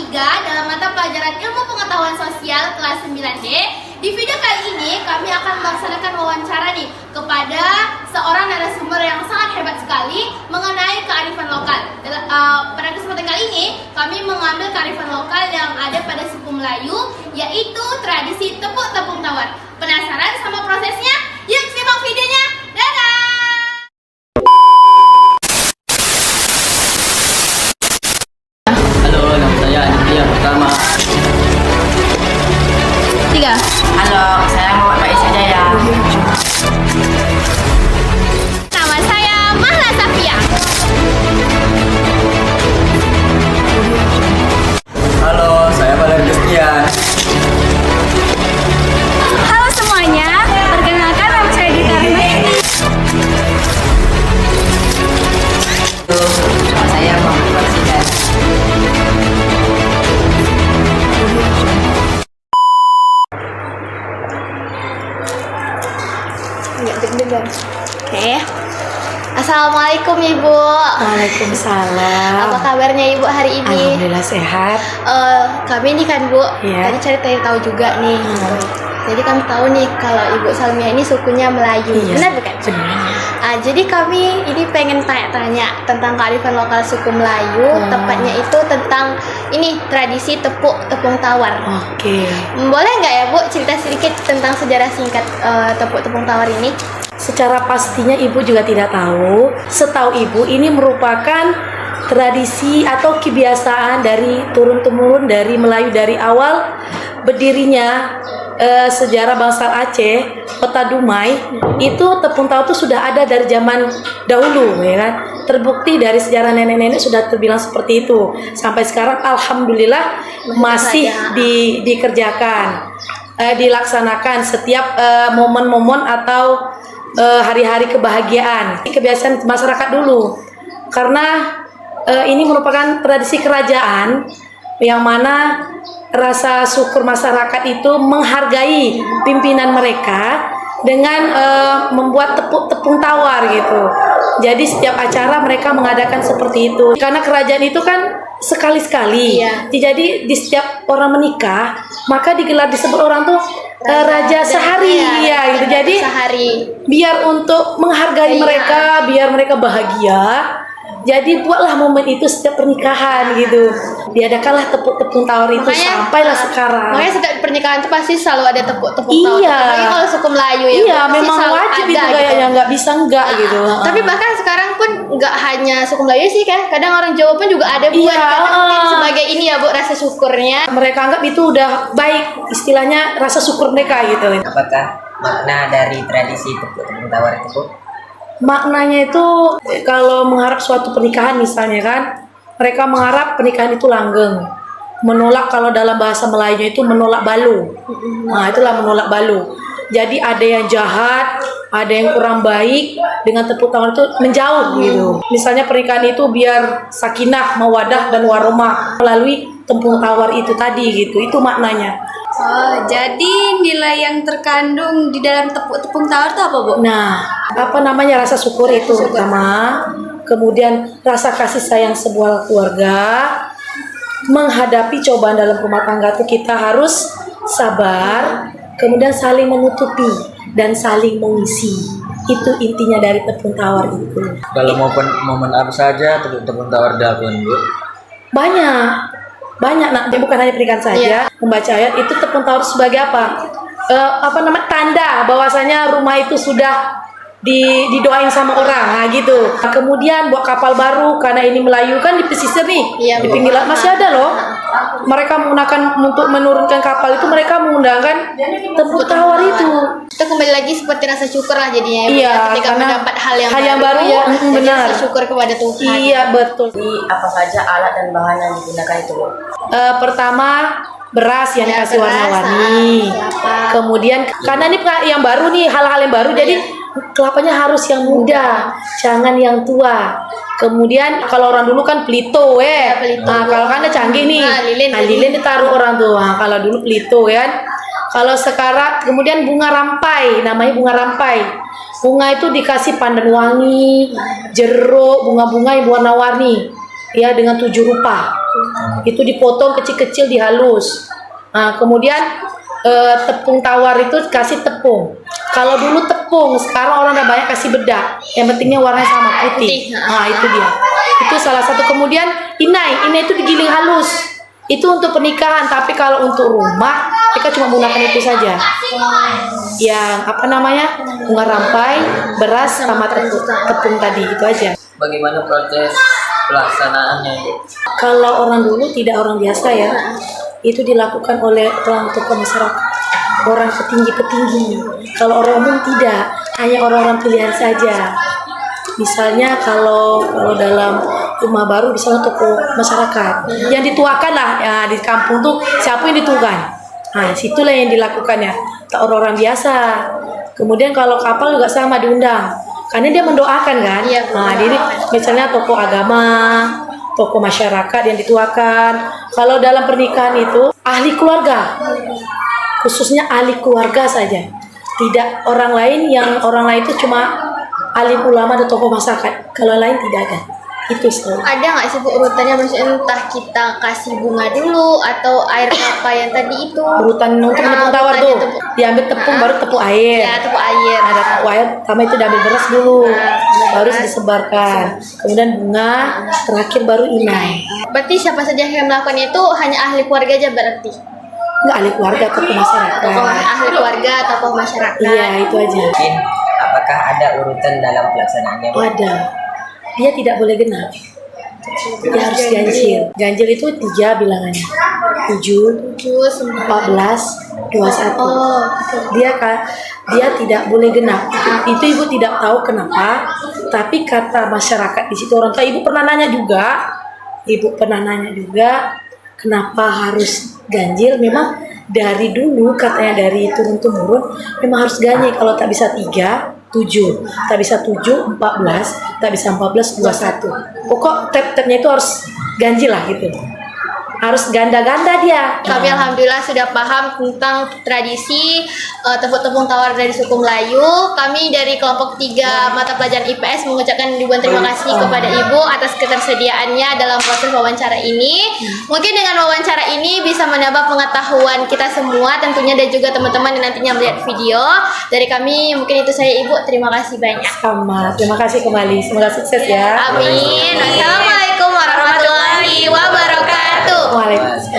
3 dalam mata pelajaran Ilmu Pengetahuan Sosial kelas 9D. Di video kali ini kami akan melaksanakan wawancara nih kepada seorang narasumber yang sangat hebat sekali mengenai kearifan lokal. Pada kesempatan kali ini kami mengambil kearifan lokal yang ada pada suku Melayu, yaitu tradisi tepuk tepung tawar. Penasaran sama prosesnya? Yuk simak videonya. Dadah! Halo, nama saya Aditya Pertama. 3. Halo, saya Muhammad Faiz Jaya. Nama saya Mahla Safia. Halo, saya Valer Justian. Halo semuanya, perkenalkan nama saya Dita Rahmati. Nama saya Muhammad Faiz. Nggak deg-degan. Oke. Assalamualaikum Ibu. Waalaikumsalam. Apa kabarnya Ibu hari ini? Alhamdulillah sehat. Kami ini kan Bu, Iya. tadi cari tahu juga nih. Jadi kami tahu nih kalau Ibu Salmia ini sukunya Melayu. Iya. Benar bukan? Benar. Jadi kami ini pengen tanya-tanya tentang kearifan lokal suku Melayu, tepatnya itu tentang ini tradisi tepuk tepung tawar. Oke. Boleh nggak ya Bu cerita sedikit tentang sejarah singkat tepuk tepung tawar ini? Secara pastinya Ibu juga tidak tahu. Setahu Ibu ini merupakan tradisi atau kebiasaan dari turun-temurun dari Melayu dari awal berdirinya sejarah bangsa Aceh, Kota Dumai, itu tepung tawar itu sudah ada dari zaman dahulu, ya kan? Terbukti dari sejarah nenek-nenek sudah terbilang seperti itu. Sampai sekarang alhamdulillah masih dikerjakan, dilaksanakan setiap momen-momen atau hari-hari kebahagiaan. Kebiasaan masyarakat dulu. Karena ini merupakan tradisi kerajaan yang mana rasa syukur masyarakat itu menghargai pimpinan mereka dengan membuat tepung tawar gitu. Jadi setiap acara mereka mengadakan seperti itu. Karena kerajaan itu kan sekali-sekali. Iya. Jadi di setiap orang menikah maka digelar disebut orang tuh raja sehari ya gitu. Jadi sehari. biar untuk menghargai Iya. mereka, biar mereka bahagia. Jadi buatlah momen itu setiap pernikahan gitu. Diadakanlah tepung tawar itu sampailah sekarang. Makanya setiap pernikahan itu pasti selalu ada tepung tawar. Iya. Apalagi kalau suku Melayu ya. Iya, pasti memang selalu wajib ada itu gitu. kayaknya, nggak bisa enggak gitu. Tapi bahkan sekarang pun nggak hanya suku Melayu sih kan, kadang orang Jawa pun juga ada buat Iya, karena mungkin sebagai ini ya Bu rasa syukurnya. Mereka anggap itu udah baik, istilahnya rasa syukur mereka gitu. Apakah makna dari tradisi tepuk tepung tawar itu, Bu? Maknanya itu kalau mengharap suatu pernikahan misalnya kan, mereka mengharap pernikahan itu langgeng. Menolak kalau dalam bahasa Melayunya itu menolak balu. Nah, itulah menolak balu. Jadi ada yang jahat, ada yang kurang baik, dengan tepuk tangan itu menjauh gitu. Misalnya pernikahan itu biar sakinah, mawadah dan warahmah melalui tepung tawar itu tadi gitu. Itu maknanya. Oh, jadi nilai yang terkandung di dalam tepung tawar itu apa, Bu? Nah, apa namanya rasa syukur itu pertama, kemudian rasa kasih sayang sebuah keluarga, menghadapi cobaan dalam rumah tangga itu kita harus sabar, kemudian saling menutupi dan saling mengisi. Itu intinya dari tepung tawar itu. Kalau momen apa saja tepung tawar dilakukan, Bu? Banyak nak, bukan hanya pernikahan saja. Membaca ayat itu tepung tawar sebagai apa? Tanda bahwasanya rumah itu sudah didoain sama orang, nah gitu. Kemudian buat kapal baru karena ini Melayu kan di pesisir nih, Iya, di pinggir laut masih ada loh. Mereka menggunakan untuk menurunkan kapal itu mereka menggunakan tepung tawar itu. Itu kembali lagi seperti rasa syukur lah jadinya ya, Bu, Iya, ya, ketika karena mendapat hal yang baru ya, jadi benar. rasa syukur kepada Tuhan. Iya betul. Jadi apa saja alat dan bahan yang digunakan itu, Bu? Pertama beras yang Ya, dikasih beras, warna-warni. kelapa. Kemudian karena ini yang baru nih, hal-hal yang baru, jadi kelapanya harus yang muda, jangan yang tua. Kemudian kalau orang dulu kan pelito pelito. Nah, kalau kan ada canggih nih. Lilin. Lilin ditaruh orang tuh. Nah, kalau dulu pelito ya kan. Kalau sekarang kemudian bunga rampai, namanya bunga rampai. Bunga itu dikasih pandan wangi, jeruk, bunga-bunga yang warna-warni. ya dengan 7 rupa. Itu dipotong kecil-kecil dihalus. Nah, kemudian tepung tawar itu kasih tepung. Kalau dulu tepung, sekarang orang udah banyak kasih bedak. Yang pentingnya warnanya sama putih. Nah, itu dia. Itu salah satu. Kemudian inai itu digiling halus. Itu untuk pernikahan, tapi kalau untuk rumah mereka cuma menggunakan itu saja. Yang apa namanya? Bunga rampai, beras sama tepung tadi, itu aja. Bagaimana proses pelaksanaannya? Kalau orang dulu tidak orang biasa ya, itu dilakukan oleh orang tokoh masyarakat, orang petinggi-petinggi. Kalau orang umum tidak, hanya orang-orang pilihan saja. Misalnya kalau dalam rumah baru misalnya tokoh masyarakat yang dituakan lah ya, di kampung tuh siapa yang dituakan. Nah, situlah yang dilakukannya, tak orang-orang biasa. Kemudian kalau kapal juga sama diundang, karena dia mendoakan kan. Nah, jadi misalnya tokoh agama, tokoh masyarakat yang dituakan. Kalau dalam pernikahan itu ahli keluarga, khususnya ahli keluarga saja, tidak orang lain. Yang orang lain itu cuma alim ulama dan tokoh masyarakat. Kalau lain tidak ada. Itu selalu. Ada nggak sih Bu urutannya, maksudnya entah kita kasih bunga dulu atau air kelapa yang tadi itu? Urutan untuk tepung tawar tuh, diambil tepung baru tepung air. Ya, tepung air. Ada tepung air, pertama itu diambil beras dulu, baru disebarkan. Kemudian bunga, terakhir baru inai. Berarti siapa saja yang melakukan itu hanya ahli keluarga aja berarti? Enggak ahli keluarga, tokoh masyarakat. Ahli keluarga, tokoh masyarakat. Iya, itu aja. Mungkin apakah ada urutan dalam pelaksanaannya? Bu? Ada. Dia tidak boleh genap. Dia harus ganjil. Ganjil itu 3 bilangannya. 7, 14, 21. Dia tidak boleh genap. Itu ibu tidak tahu kenapa. Tapi kata masyarakat di situ, orang tua ibu pernah nanya juga. Kenapa harus ganjil. Memang dari dulu katanya, dari turun temurun memang harus ganjil. Kalau tak bisa 3, 7, tak bisa 7, 14, tak bisa 14, 21. Pokok tab-tabnya itu harus ganjil lah gitu. Harus ganda-ganda dia. Kami alhamdulillah sudah paham tentang tradisi tepung tawar dari suku Melayu. Kami dari kelompok 3 mata pelajaran IPS mengucapkan ribuan terima kasih kepada Ibu atas ketersediaannya dalam proses wawancara ini. Mungkin dengan wawancara ini bisa menambah pengetahuan kita semua tentunya, dan juga teman-teman yang nantinya melihat video. Dari kami mungkin itu saya Ibu, terima kasih banyak. Sama, terima kasih kembali. Semoga sukses ya. Amin. Assalamualaikum warahmatullahi wabarakatuh. Waalaikumsalam.